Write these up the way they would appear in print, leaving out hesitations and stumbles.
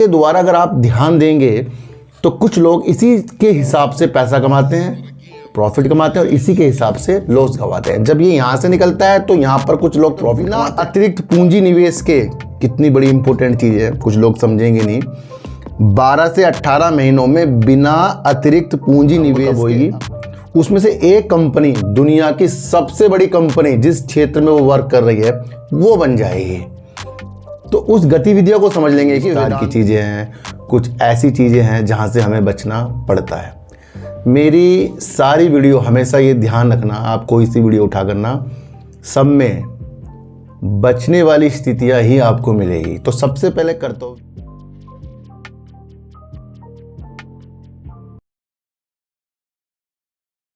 के द्वारा अगर आप ध्यान देंगे तो कुछ लोग इसी के हिसाब से पैसा कमाते हैं, प्रॉफिट कमाते हैं, और इसी के हिसाब से लॉस गवाते हैं। जब ये यहाँ से निकलता है तो यहाँ पर कुछ लोग प्रॉफिट ना अतिरिक्त पूंजी निवेश के, कितनी बड़ी इंपॉर्टेंट चीज़ है, कुछ लोग समझेंगे नहीं। 12 से 18 महीनों में बिना अतिरिकत पूंजी निवेश होगी, उसमें से एक कंपनी, दुनिया की सबसे बड़ी कंपनी जिस क्षेत्र में वो वर्क कर रही है, वो बन जाएगी। तो उस गतिविधियों को समझ लेंगे कि की चीज़ें हैं, कुछ ऐसी चीज़ें हैं जहाँ से हमें बचना पड़ता है। मेरी सारी वीडियो हमेशा ये ध्यान रखना, आप कोई सी वीडियो उठा करना, सब में बचने वाली स्थितियाँ ही आपको मिलेगी। तो सबसे पहले करता हूँ,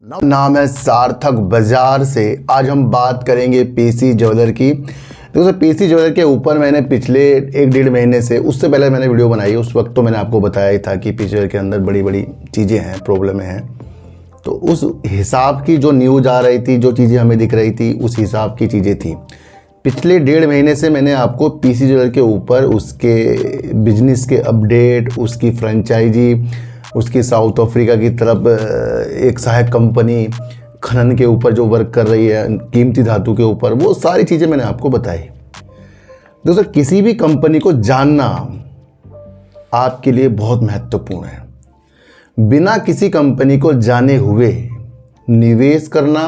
नाम है सार्थक बाजार से। आज हम बात करेंगे पीसी ज्वेलर की। देखो पीसी ज्वेलर के ऊपर मैंने पिछले 1-1.5 महीने से, उससे पहले मैंने वीडियो बनाई, उस वक्त तो मैंने आपको बताया ही था कि पीसी ज्वेलर के अंदर बड़ी बड़ी चीज़ें हैं, प्रॉब्लमें हैं। तो उस हिसाब की जो न्यूज़ आ रही थी, जो चीज़ें हमें दिख रही थी, उस हिसाब की चीज़ें थी। पिछले 1.5 महीने से मैंने आपको पीसी ज्वेलर के ऊपर उसके बिजनेस के अपडेट, उसकी फ्रेंचाइजी, उसकी साउथ अफ्रीका की तरफ एक सहायक कंपनी खनन के ऊपर जो वर्क कर रही है, कीमती धातु के ऊपर, वो सारी चीज़ें मैंने आपको बताई। दोस्तों, किसी भी कंपनी को जानना आपके लिए बहुत महत्वपूर्ण है। बिना किसी कंपनी को जाने हुए निवेश करना,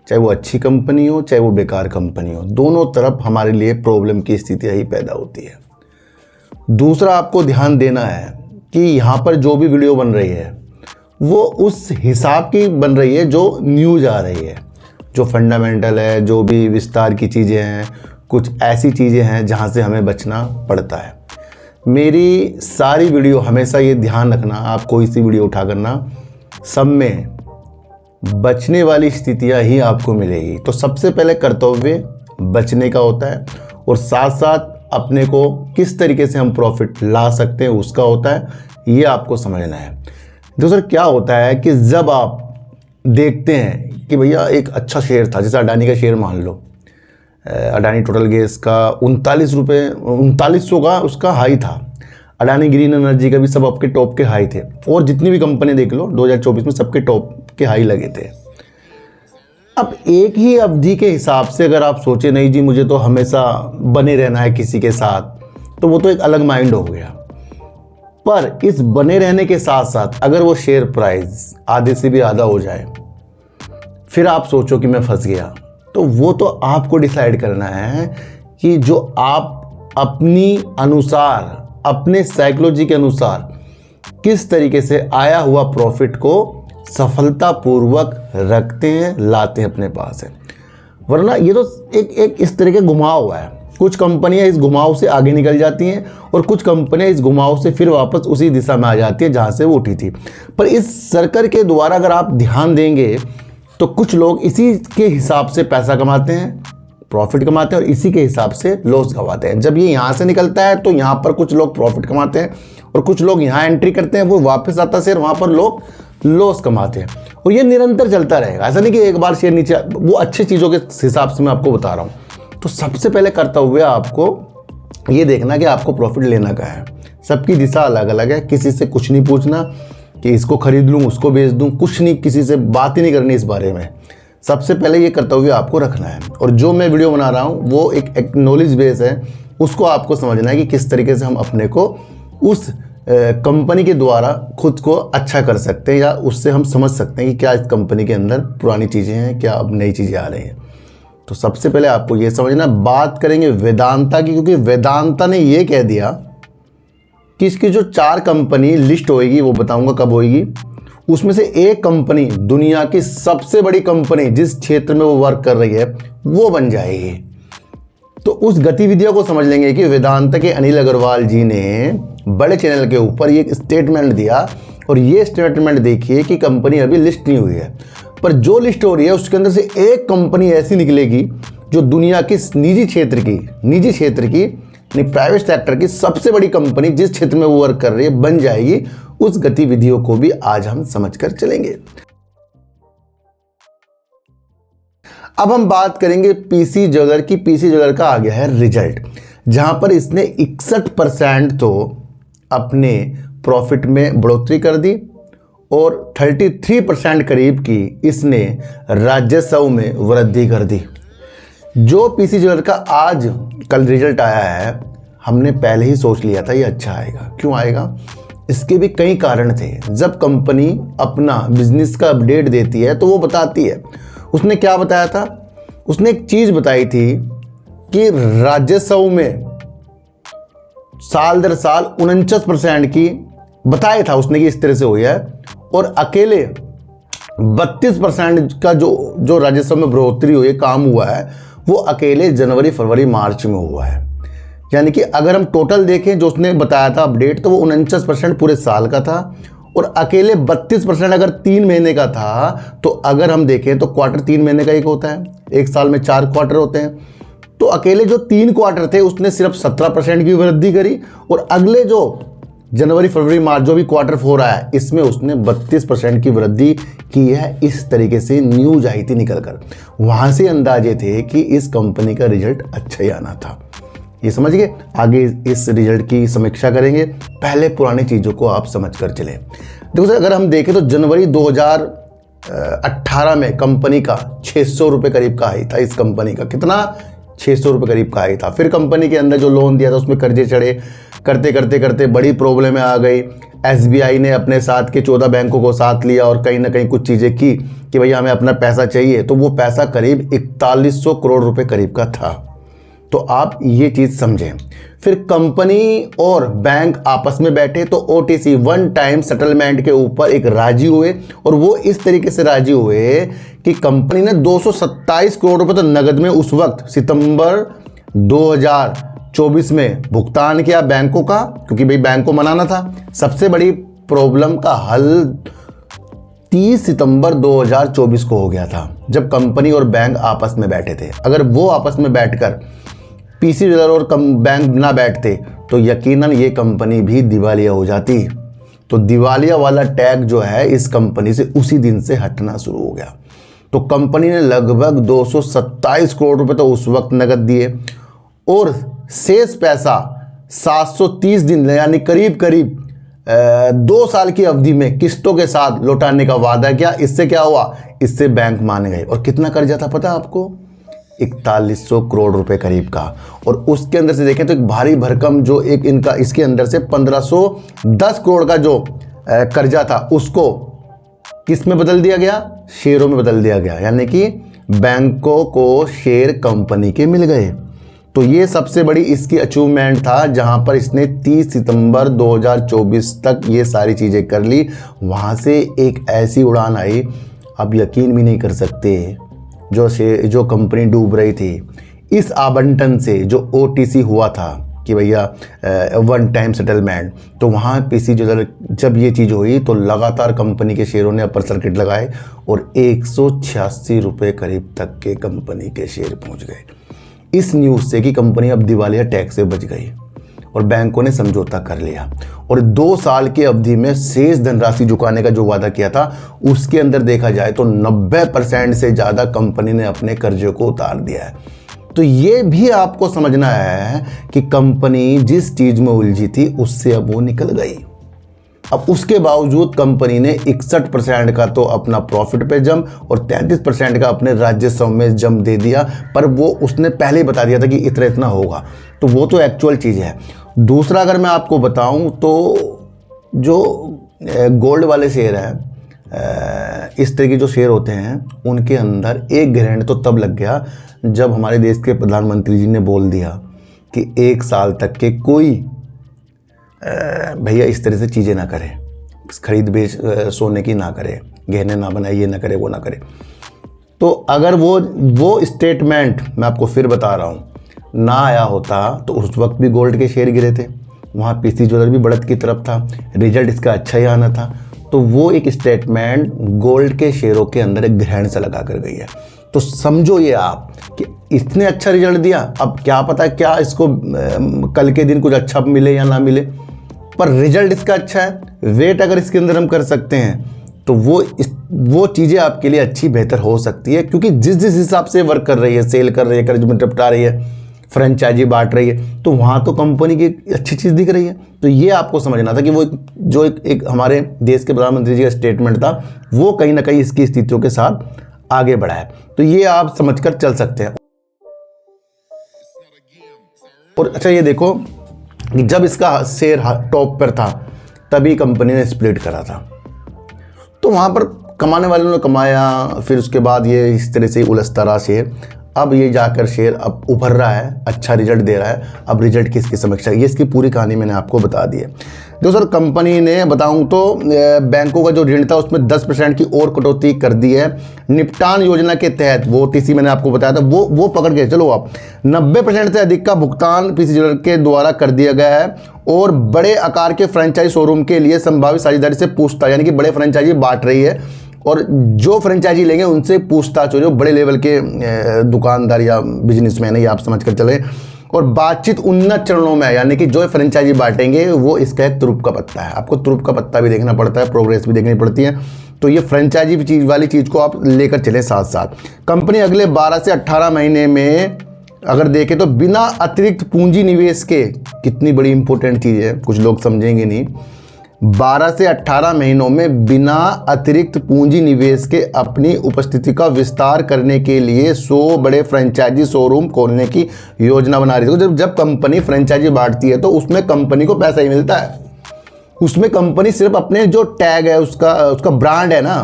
चाहे वो अच्छी कंपनी हो चाहे वो बेकार कंपनी हो, दोनों तरफ हमारे लिए प्रॉब्लम की स्थितियाँ ही पैदा होती है। दूसरा, आपको ध्यान देना है कि यहाँ पर जो भी वीडियो बन रही है वो उस हिसाब की बन रही है जो न्यूज़ आ रही है, जो फंडामेंटल है, जो भी विस्तार की चीज़ें हैं, कुछ ऐसी चीज़ें हैं जहाँ से हमें बचना पड़ता है। मेरी सारी वीडियो हमेशा ये ध्यान रखना, आप कोई सी वीडियो उठा करना, सब में बचने वाली स्थितियाँ ही आपको मिलेगी। तो सबसे पहले कर्तव्य बचने का होता है, और साथ साथ अपने को किस तरीके से हम प्रॉफिट ला सकते हैं उसका होता है, ये आपको समझना है। दोस्तों, क्या होता है कि जब आप देखते हैं कि भैया एक अच्छा शेयर था, जैसे अडानी का शेयर मान लो, अडानी टोटल गैस का 3900 का उसका हाई था, अडानी ग्रीन एनर्जी का भी, सब आपके टॉप के हाई थे, और जितनी भी कंपनी देख लो 2024 में सबके टॉप के हाई लगे थे। अब एक ही अवधि के हिसाब से अगर आप सोचे नहीं जी मुझे तो हमेशा बने रहना है किसी के साथ, तो वो तो एक अलग माइंड हो गया। पर इस बने रहने के साथ साथ अगर वो शेयर प्राइस आधे से भी आधा हो जाए, फिर आप सोचो कि मैं फंस गया, तो वो तो आपको डिसाइड करना है कि जो आप अपनी अनुसार, अपने साइकोलॉजी के अनुसार किस तरीके से आया हुआ प्रॉफिट को सफलतापूर्वक रखते हैं, लाते हैं अपने पास है। वरना ये तो एक इस तरह के घुमाव है। कुछ कंपनियां इस घुमाव से आगे निकल जाती हैं और कुछ कंपनियां इस घुमाव से फिर वापस उसी दिशा में आ जाती है जहां से वो उठी थी। पर इस सर्कल के द्वारा अगर आप ध्यान देंगे तो कुछ लोग इसी के हिसाब से पैसा कमाते हैं, प्रॉफिट कमाते हैं, और इसी के हिसाब से लॉस गवाते हैं। जब ये यहाँ से निकलता है तो यहाँ पर कुछ लोग प्रॉफिट कमाते हैं और कुछ लोग यहाँ एंट्री करते हैं, वो वापस आता है शेयर, वहाँ पर लोग लॉस कमाते हैं, और ये निरंतर चलता रहेगा। ऐसा नहीं कि एक बार शेयर नीचे, वो अच्छी चीज़ों के हिसाब से मैं आपको बता रहा हूँ। तो सबसे पहले करता हुआ आपको ये देखना कि आपको प्रॉफिट लेना क्या है। सबकी दिशा अलग अलग है, किसी से कुछ नहीं पूछना कि इसको खरीद लूँ उसको बेच दूँ, कुछ नहीं, किसी से बात ही नहीं करनी इस बारे में। सबसे पहले ये करते हुए आपको रखना है, और जो मैं वीडियो बना रहा हूँ वो एक नॉलेज बेस है, उसको आपको समझना है कि किस तरीके से हम अपने को उस कंपनी के द्वारा खुद को अच्छा कर सकते हैं, या उससे हम समझ सकते हैं कि क्या इस कंपनी के अंदर पुरानी चीज़ें हैं, क्या अब नई चीज़ें आ रही हैं। तो सबसे पहले आपको ये समझना, बात करेंगे वेदांता की, क्योंकि वेदांता ने ये कह दिया कि इसकी जो 4 कंपनी लिस्ट होएगी, वो बताऊंगा कब होएगी, उसमें से एक कंपनी, दुनिया की सबसे बड़ी कंपनी जिस क्षेत्र में वो वर्क कर रही है, वो बन जाएगी। तो उस गतिविधियों को समझ लेंगे कि वेदांता के अनिल अग्रवाल जी ने बड़े चैनल के ऊपर ये स्टेटमेंट दिया, और ये स्टेटमेंट देखिए कि कंपनी अभी लिस्ट नहीं हुई है, पर जो लिस्ट हो रही है उसके अंदर से एक कंपनी ऐसी निकलेगी जो दुनिया की निजी क्षेत्र की प्राइवेट सेक्टर की सबसे बड़ी कंपनी जिस क्षेत्र में वो वर्क कर रही है बन जाएगी। उस गतिविधियों को भी आज हम समझकर चलेंगे। अब हम बात करेंगे पीसी ज्वेलर की। पीसी ज्वेलर का आ गया है रिजल्ट, जहां पर इसने 61% तो अपने प्रॉफिट में बढ़ोतरी कर दी और 33% करीब की इसने राजस्व में वृद्धि कर दी। जो पीसी ज्वेलर का आज कल रिजल्ट आया है, हमने पहले ही सोच लिया था ये अच्छा आएगा। क्यों आएगा? इसके भी कई कारण थे। जब कंपनी अपना बिजनेस का अपडेट देती है तो वो बताती है। उसने क्या बताया था? उसने एक चीज़ बताई थी कि राजस्व में साल दर साल 49% की बताया था उसने कि इस तरह से हुई है, और अकेले 32% का जो राजस्व में बढ़ोतरी हुई है, काम हुआ है, वो अकेले जनवरी फरवरी मार्च में हुआ है। यानी कि अगर हम टोटल देखें जो उसने बताया था अपडेट, तो वो 49% पूरे साल का था, और अकेले 32% अगर 3 महीने का था। तो अगर हम देखें तो क्वार्टर 3 महीने का एक होता है, एक साल में 4 क्वार्टर होते हैं। तो अकेले जो 3 क्वार्टर थे उसने सिर्फ 17% की वृद्धि करी, और अगले जो जनवरी फरवरी मार्च जो भी क्वार्टर 4 आया है, इसमें उसने 32% की वृद्धि की है। इस तरीके से न्यूज आई थी निकल कर। वहाँ से अंदाजे थे कि इस कंपनी का रिजल्ट अच्छा ही आना था। ये समझ गए? आगे इस रिजल्ट की समीक्षा करेंगे, पहले पुरानी चीज़ों को आप समझ कर चले। देखो सर, अगर हम देखें तो जनवरी 2018 में कंपनी का 600 रुपये करीब का हाई था। इस कंपनी का कितना? 600 रुपये करीब का हाई था। फिर कंपनी के अंदर जो लोन दिया था उसमें कर्जे चढ़े, करते करते करते बड़ी प्रॉब्लम में आ गई। SBI ने अपने साथ के 14 बैंकों को साथ लिया और कहीं ना कहीं कुछ चीज़ें की कि भैया हमें अपना पैसा चाहिए। तो वो पैसा करीब 4100 करोड़ रुपए करीब का था। तो आप ये चीज़ समझें। फिर कंपनी और बैंक आपस में बैठे तो OTC वन टाइम सेटलमेंट के ऊपर एक राजी हुए, और वो इस तरीके से राजी हुए कि कंपनी ने 227 करोड़ रुपए तो नगद में उस वक्त सितंबर 2024 में भुगतान किया बैंकों का, क्योंकि भाई बैंक को मनाना था। सबसे बड़ी प्रॉब्लम का हल 30 सितंबर 2024 को हो गया था, जब कंपनी और बैंक आपस में बैठे थे। अगर वो आपस में बैठकर पीसी ज्वेलर और बैंक ना बैठते तो यकीनन ये कंपनी भी दिवालिया हो जाती। तो दिवालिया वाला टैग जो है इस कंपनी से उसी दिन से हटना शुरू हो गया। तो कंपनी ने लगभग 227 करोड़ रुपए तो उस वक्त नगद दिए, और शेष पैसा 730 दिन यानी करीब करीब 2 साल की अवधि में किस्तों के साथ लौटाने का वादा किया। इससे क्या हुआ? इससे बैंक मान गए। और कितना कर्जा था पता आपको? 4100 करोड़ रुपए करीब का। और उसके अंदर से देखें तो एक भारी भरकम जो एक इनका इसके अंदर से 1510 करोड़ का जो कर्जा था उसको किस में बदल दिया गया? शेयरों में बदल दिया गया। यानी कि बैंकों को शेयर कंपनी के मिल गए। तो ये सबसे बड़ी इसकी अचीवमेंट था, जहां पर इसने 30 सितंबर 2024 तक ये सारी चीज़ें कर ली। वहाँ से एक ऐसी उड़ान आई, अब यकीन भी नहीं कर सकते, जो कंपनी डूब रही थी, इस आवंटन से जो OTC हुआ था कि भैया वन टाइम सेटलमेंट, तो वहाँ पीसी ज्वेलर जब ये चीज़ हुई तो लगातार कंपनी के शेयरों ने अपर सर्किट लगाए, और 186 रुपये करीब तक के कंपनी के शेयर पहुँच गए इस न्यूज़ से कि कंपनी अब दिवालिया टैक्स से बच गई, और बैंकों ने समझौता कर लिया। और 2 साल की अवधि में शेष धनराशि चुकाने का जो वादा किया था उसके अंदर देखा जाए तो 90% से ज़्यादा कंपनी ने अपने कर्जे को उतार दिया है। तो ये भी आपको समझना है कि कंपनी जिस चीज़ में उलझी थी उससे अब वो निकल गई। अब उसके बावजूद कंपनी ने 61% का तो अपना प्रॉफिट पे जम और 33% का अपने राजस्व में जम दे दिया, पर वो उसने पहले ही बता दिया था कि इतना इतना होगा। तो वो तो एक्चुअल चीज़ है। दूसरा अगर मैं आपको बताऊं तो जो गोल्ड वाले शेयर हैं, इस तरह के जो शेयर होते हैं, उनके अंदर एक ग्रहण तो तब लग गया जब हमारे देश के प्रधानमंत्री जी ने बोल दिया कि 1 साल तक के कोई भैया इस तरह से चीज़ें ना करें, खरीद बेच सोने की ना करें, गहने ना बनाए, ये ना करे वो ना करे। तो अगर वो स्टेटमेंट मैं आपको फिर बता रहा हूँ ना आया होता तो उस वक्त भी गोल्ड के शेयर गिरे थे, वहाँ पीसी ज्वेलर भी बढ़त की तरफ था, रिजल्ट इसका अच्छा ही आना था। तो वो एक स्टेटमेंट गोल्ड के शेयरों के अंदर एक ग्रहण से लगा कर गई है। तो समझो ये आप कि इतने अच्छा रिजल्ट दिया, अब क्या पता क्या इसको कल के दिन कुछ अच्छा मिले या ना मिले, पर रिजल्ट इसका अच्छा है। वेट अगर इसके अंदर हम कर सकते हैं तो वो चीज़ें आपके लिए अच्छी बेहतर हो सकती है, क्योंकि जिस हिसाब से वर्क कर रही है, सेल कर रही है, कर्ज में निपटा रही है, फ्रेंचाइजी बांट रही है, तो वहाँ तो कंपनी की अच्छी चीज़ दिख रही है। तो ये आपको समझना था कि वो जो एक हमारे देश के प्रधानमंत्री जी का स्टेटमेंट था वो कहीं ना कहीं इसकी स्थितियों के साथ आगे बढ़ा है। तो ये आप समझकर चल सकते हैं। और अच्छा ये देखो कि जब इसका शेयर टॉप पर था तभी कंपनी ने स्प्लिट करा था, तो वहाँ पर कमाने वालों ने कमाया, फिर उसके बाद ये इस तरह से उलझता रहा शेयर। अब ये जाकर शेयर अब उभर रहा है, अच्छा रिजल्ट दे रहा है। अब रिजल्ट की इसकी समीक्षा, ये इसकी पूरी कहानी मैंने आपको बता दी है। देखो सर, कंपनी ने बताऊं तो बैंकों का जो ऋण था उसमें 10% की और कटौती कर दी है। निपटान योजना के तहत वो टीसी मैंने आपको बताया था, वो पकड़ के चलो आप 90% से अधिक का भुगतान पीसी ज्वेलर के द्वारा कर दिया गया है। और बड़े आकार के फ्रेंचाइजी शोरूम के लिए संभावित साझेदारी से पूछताछ, यानी कि बड़े फ्रेंचाइजी बांट रही है और जो फ्रेंचाइजी लेंगे उनसे पूछताछ हो रही है, बड़े लेवल के दुकानदार या बिजनेसमैन है, ये आप समझ कर चलें। और बातचीत उन्नत चरणों में है, यानी कि जो फ्रेंचाइजी बांटेंगे वो इसका एक तुरुप का पत्ता है। आपको तुरुप का पत्ता भी देखना पड़ता है, प्रोग्रेस भी देखनी पड़ती है। तो ये फ्रेंचाइजी चीज़ वाली चीज़ को आप लेकर चलें साथ साथ। कंपनी अगले 12 से 18 महीने में अगर देखें तो बिना अतिरिक्त पूंजी निवेश के, कितनी बड़ी इंपॉर्टेंट चीज़ है, कुछ लोग समझेंगे नहीं, 12 से 18 महीनों में बिना अतिरिक्त पूंजी निवेश के अपनी उपस्थिति का विस्तार करने के लिए 100 बड़े फ्रेंचाइजी शोरूम खोलने की योजना बना रही थी। तो जब कंपनी फ्रेंचाइजी बांटती है तो उसमें कंपनी को पैसा ही मिलता है। उसमें कंपनी सिर्फ अपने जो टैग है उसका ब्रांड है ना,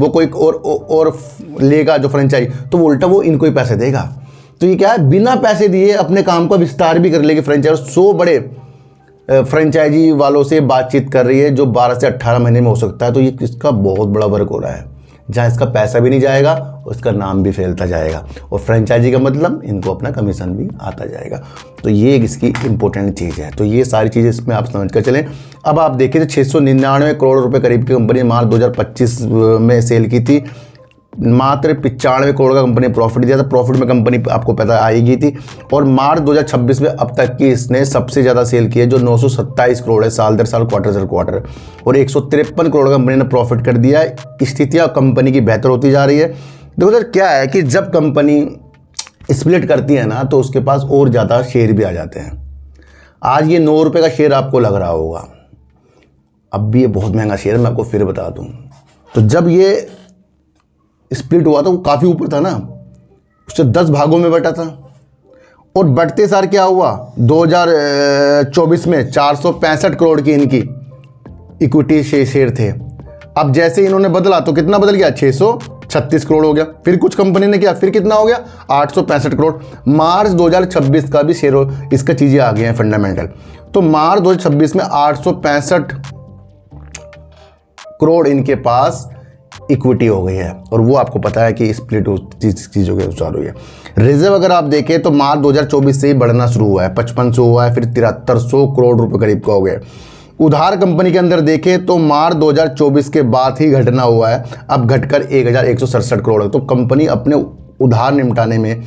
वो कोई और लेगा जो फ्रेंचाइजी, तो वो उल्टा वो इनको ही पैसे देगा। तो ये क्या है, बिना पैसे दिए अपने काम का विस्तार भी कर लेगी फ्रेंचाइजी। 100 बड़े फ्रेंचाइजी वालों से बातचीत कर रही है जो 12 से 18 महीने में हो सकता है। तो ये इसका बहुत बड़ा वर्क हो रहा है, जहाँ इसका पैसा भी नहीं जाएगा, उसका नाम भी फैलता जाएगा, और फ्रेंचाइजी का मतलब इनको अपना कमीशन भी आता जाएगा। तो ये इसकी इंपॉर्टेंट चीज़ है। तो ये सारी चीज़ें इसमें आप समझ कर चलें। अब आप देखिए तो 699 करोड़ रुपए करीब की कंपनी मार्च 2025 में सेल की थी। मात्र 95 करोड़ का कंपनी प्रॉफिट दिया था। प्रॉफिट में कंपनी आपको पता आएगी थी। और मार्च 2026 में अब तक की इसने सबसे ज़्यादा सेल की है जो 927 करोड़ है, साल दर साल, क्वार्टर दर क्वार्टर। और 153 करोड़ कंपनी ने प्रॉफिट कर दिया है। स्थितियाँ कंपनी की बेहतर होती जा रही है। देखो सर, क्या है कि जब कंपनी स्प्लिट करती है ना तो उसके पास और ज़्यादा शेयर भी आ जाते हैं। आज ये 9 रुपये का शेयर आपको लग रहा होगा, अब भी ये बहुत महंगा शेयर है, मैं आपको फिर बता दूँ। तो जब ये स्प्लिट हुआ था वो काफ़ी ऊपर था ना, उससे 10 भागों में बटा था। और बढ़ते सार क्या हुआ, 2024 में 465 करोड़ की इनकी इक्विटी शेयर थे। अब जैसे इन्होंने बदला तो कितना बदल गया, 636 करोड़ हो गया। फिर कुछ कंपनी ने किया, फिर कितना हो गया, 865 करोड़। मार्च 2026 का भी शेयर, इसका चीज़ें आ गई हैं फंडामेंटल। तो मार्च 2026 में 865 करोड़ इनके पास इक्विटी हो गई है। और वो आपको पता है कि स्प्लिट चीज़ों के अनुसार हुई है। रिजर्व अगर आप देखें तो मार्च 2024 से ही बढ़ना शुरू हुआ है, 5500 हुआ है, फिर 7300 करोड़ रुपए करीब का हो गया। उधार कंपनी के अंदर देखें तो मार्च 2024 के बाद ही घटना हुआ है, अब घटकर 1167 करोड़ है। तो कंपनी अपने उधार निपटाने में,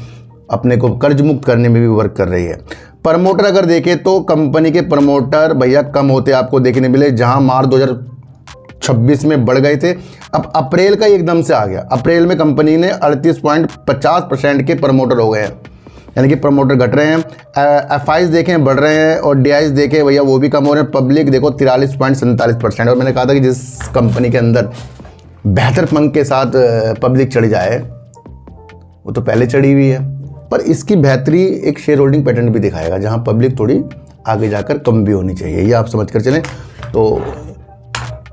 अपने को कर्ज मुक्त करने में भी वर्क कर रही है। प्रमोटर अगर देखें तो कंपनी के प्रमोटर भैया कम होते आपको देखने मिले, जहां मार्च 2026 में बढ़ गए थे, अब अप्रैल का एकदम से आ गया। अप्रैल में कंपनी ने 38.50% के प्रमोटर हो गए हैं, यानी कि प्रमोटर घट रहे हैं। एफआईज देखें बढ़ रहे हैं, और डीआईज देखें भैया वो भी कम हो रहे हैं। पब्लिक देखो 43.47%। और मैंने कहा था कि जिस कंपनी के अंदर बेहतर पंख के साथ पब्लिक चढ़ जाए वो तो पहले चढ़ी हुई है, पर इसकी बेहतरी एक शेयर होल्डिंग पैटर्न भी दिखाएगा जहाँ पब्लिक थोड़ी आगे जाकर कम भी होनी चाहिए, ये आप समझ कर चलें। तो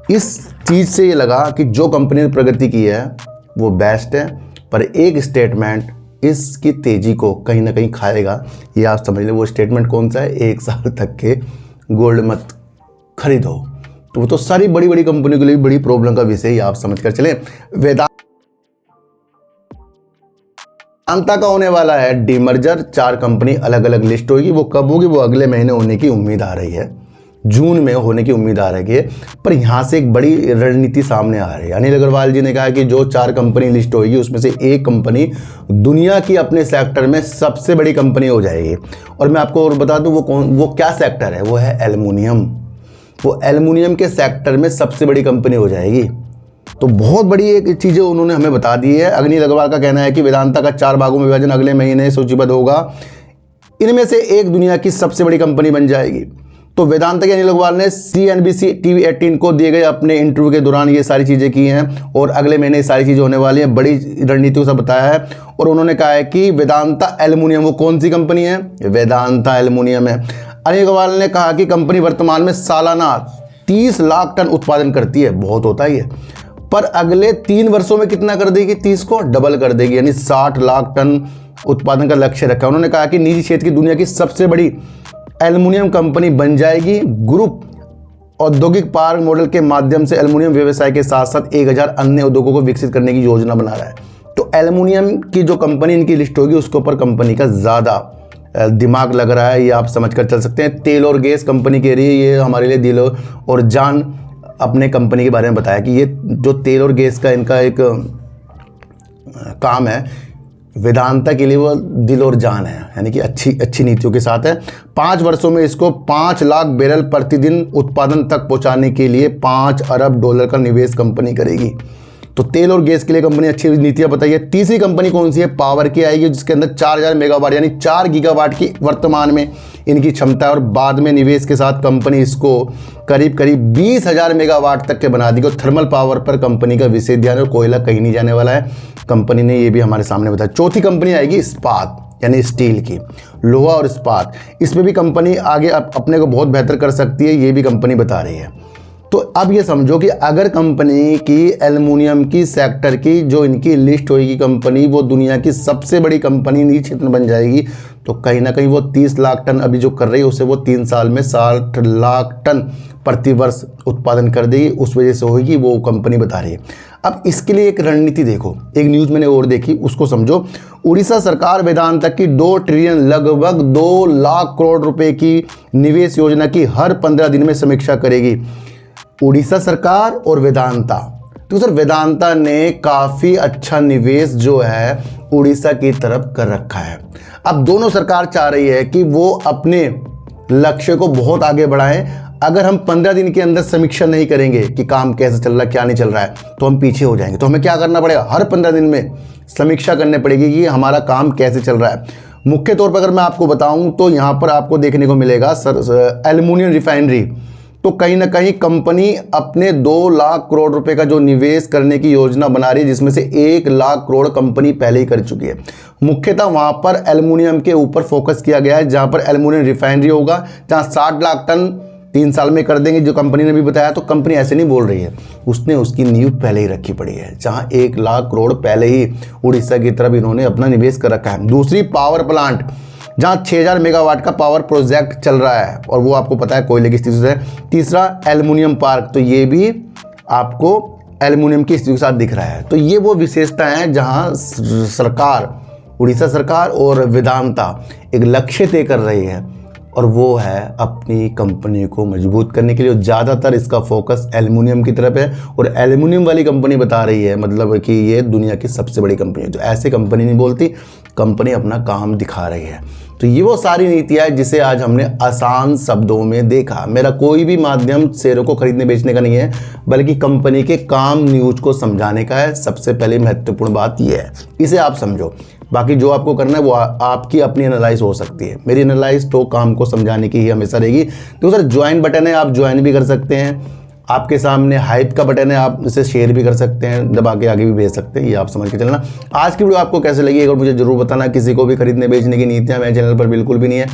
इस चीज़ से ये लगा कि जो कंपनी ने प्रगति की है वो बेस्ट है, पर एक स्टेटमेंट इसकी तेज़ी को कहीं ना कहीं खाएगा, ये आप समझ लें। वो स्टेटमेंट कौन सा है, 1 साल तक के गोल्ड मत खरीदो। तो वो तो सारी बड़ी बड़ी कंपनियों के लिए बड़ी प्रॉब्लम का विषय, ये आप समझ कर चलें। वेदांता का होने वाला है डीमर्जर, 4 कंपनी अलग अलग लिस्ट होगी। वो कब होगी, वो अगले महीने होने की उम्मीद आ रही है, जून में होने की उम्मीद आ रही है। पर यहाँ से एक बड़ी रणनीति सामने आ रही है। अनिल अग्रवाल जी ने कहा कि जो 4 कंपनी लिस्ट होगी उसमें से एक कंपनी दुनिया की अपने सेक्टर में सबसे बड़ी कंपनी हो जाएगी। और मैं आपको और बता दूं वो क्या सेक्टर है, वो है एल्युमिनियम। वो एल्युमिनियम के सेक्टर में सबसे बड़ी कंपनी हो जाएगी। तो बहुत बड़ी एक चीज़ें उन्होंने हमें बता दी है। अनिल अग्रवाल का कहना है कि वेदांता का 4 भागों में विभाजन अगले महीने सूचीबद्ध होगा। इनमें से एक दुनिया की सबसे बड़ी कंपनी बन जाएगी। तो वेदांता के अनिल अग्रवाल ने CNBC TV 18 को दिए गए अपने इंटरव्यू के दौरान ये सारी चीज़ें की हैं और अगले महीने ये सारी चीज़ें होने वाली हैं, बड़ी रणनीतियों से बताया है। और उन्होंने कहा है कि वेदांता एल्युमिनियम, वो कौन सी कंपनी है? वेदांता एल्युमिनियम है। अनिल अग्रवाल ने कहा कि कंपनी वर्तमान में सालाना 30 लाख टन उत्पादन करती है, बहुत होता ही है, पर अगले 3 वर्षों में कितना कर देगी? 30 को डबल कर देगी, यानी 60 लाख टन उत्पादन का लक्ष्य रखा। उन्होंने कहा कि निजी क्षेत्र की दुनिया की सबसे बड़ी एल्युमिनियम कंपनी बन जाएगी। ग्रुप औद्योगिक पार्क मॉडल के माध्यम से एल्युमिनियम व्यवसाय के साथ साथ 1000 अन्य उद्योगों को विकसित करने की योजना बना रहा है। तो एल्युमिनियम की जो कंपनी इनकी लिस्ट होगी उसके ऊपर कंपनी का ज़्यादा दिमाग लग रहा है, ये आप समझ कर चल सकते हैं। तेल और गैस कंपनी कह रही है ये हमारे लिए दिल और जान, अपने कंपनी के बारे में बताया कि ये जो तेल और गैस का इनका एक काम है, वेदांता के लिए वो दिल और जान है, यानी कि अच्छी नीतियों के साथ है। 5 वर्षों में इसको 5 लाख बैरल प्रतिदिन उत्पादन तक पहुंचाने के लिए $5 अरब का निवेश कंपनी करेगी। तो तेल और गैस के लिए कंपनी अच्छी नीतियां बताई है। तीसरी कंपनी कौन सी है? पावर की आएगी, जिसके अंदर 4000 मेगावाट यानी 4 गीगावाट की वर्तमान में इनकी क्षमता है और बाद में निवेश के साथ कंपनी इसको करीब 20,000 मेगावाट तक के बना देगी। और थर्मल पावर पर कंपनी का विशेष ध्यान है और कोयला कहीं नहीं जाने वाला है, कंपनी ने ये भी हमारे सामने बताया। चौथी कंपनी आएगी इस्पात, यानी स्टील की, लोहा और इस्पात। इसमें भी कंपनी आगे अपने को बहुत बेहतर कर सकती है, ये भी कंपनी बता रही है। तो अब ये समझो कि अगर कंपनी की एल्युमिनियम की सेक्टर की जो इनकी लिस्ट होगी कंपनी, वो दुनिया की सबसे बड़ी कंपनी निजी क्षेत्र में बन जाएगी, तो कहीं ना कहीं वो 30 लाख टन अभी जो कर रही है उसे वो 3 साल में 60 लाख टन प्रति वर्ष उत्पादन कर देगी। उस वजह से होगी, वो कंपनी बता रही है। अब इसके लिए एक रणनीति देखो, एक न्यूज़ मैंने और देखी, उसको समझो। उड़ीसा सरकार वेदांता की 2 ट्रिलियन लगभग 2 लाख करोड़ रुपए की निवेश योजना की हर 15 दिन में समीक्षा करेगी। उड़ीसा सरकार और वेदांता, तो सर वेदांता ने काफ़ी अच्छा निवेश जो है उड़ीसा की तरफ कर रखा है। अब दोनों सरकार चाह रही है कि वो अपने लक्ष्य को बहुत आगे बढ़ाएं। अगर हम 15 दिन के अंदर समीक्षा नहीं करेंगे कि काम कैसे चल रहा है, क्या नहीं चल रहा है, तो हम पीछे हो जाएंगे। तो हमें क्या करना पड़ेगा? हर 15 दिन में समीक्षा करनी पड़ेगी कि हमारा काम कैसे चल रहा है। मुख्य तौर पर अगर मैं आपको बताऊं तो यहाँ पर आपको देखने को मिलेगा एल्युमिनियम रिफाइनरी। तो कहीं ना कहीं कंपनी अपने 2 लाख करोड़ रुपए का जो निवेश करने की योजना बना रही है, जिसमें से 1 लाख करोड़ कंपनी पहले ही कर चुकी है। मुख्यतः वहां पर एल्युमिनियम के ऊपर फोकस किया गया है, जहां पर एल्युमिनियम रिफाइनरी होगा, जहां 60 लाख टन 3 साल में कर देंगे, जो कंपनी ने भी बताया। तो कंपनी ऐसे नहीं बोल रही है, उसने उसकी नींव पहले ही रखी पड़ी है, जहां 1 लाख करोड़ पहले ही उड़ीसा की तरफ इन्होंने अपना निवेश कर रखा है। दूसरी पावर प्लांट, जहां 6000 मेगावाट का पावर प्रोजेक्ट चल रहा है और वो आपको पता है कोयले की स्थिति से है। तीसरा एल्युमिनियम पार्क, तो ये भी आपको एल्युमिनियम की स्थिति के साथ दिख रहा है। तो ये वो विशेषताएं हैं जहां सरकार, उड़ीसा सरकार और वेदांता एक लक्ष्य तय कर रही है, और वो है अपनी कंपनी को मजबूत करने के लिए। ज़्यादातर इसका फोकस एल्युमिनियम की तरफ है और एल्युमिनियम वाली कंपनी बता रही है, मतलब कि ये दुनिया की सबसे बड़ी कंपनी है। तो ऐसे कंपनी नहीं बोलती, कंपनी अपना काम दिखा रही है। तो ये वो सारी नीतियाँ है जिसे आज हमने आसान शब्दों में देखा। मेरा कोई भी माध्यम शेयरों को खरीदने बेचने का नहीं है, बल्कि कंपनी के काम न्यूज को समझाने का है। सबसे पहले महत्वपूर्ण बात यह है, इसे आप समझो। बाकी जो आपको करना है वो आपकी अपनी एनालाइज हो सकती है। मेरी एनालाइज तो काम को समझाने की ही हमेशा रहेगी। तो सर ज्वाइन बटन है, आप ज्वाइन भी कर सकते हैं। आपके सामने हाइप का बटन है, आप इसे शेयर भी कर सकते हैं, दबा के आगे भी भेज सकते हैं। ये आप समझ के चलना। आज की वीडियो आपको कैसे लगी, और मुझे जरूर बताना। किसी को भी खरीदने बेचने की नीतियाँ मेरे चैनल पर बिल्कुल भी नहीं है।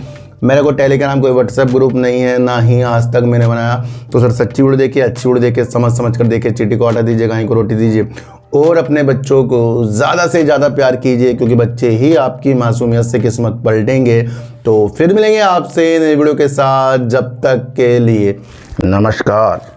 मेरा कोई टेलीग्राम, कोई व्हाट्सएप ग्रुप नहीं है, ना ही आज तक मैंने बनाया। तो सर सच्ची वीडियो देखिए, अच्छी वीडियो देखिए, समझ कर देखिए। चीटी को आटा दीजिए, गाय को रोटी दीजिए, और अपने बच्चों को ज़्यादा से ज़्यादा प्यार कीजिए, क्योंकि बच्चे ही आपकी मासूमियत से किस्मत पलटेंगे। तो फिर मिलेंगे आपसे नई वीडियो के साथ, जब तक के लिए नमस्कार।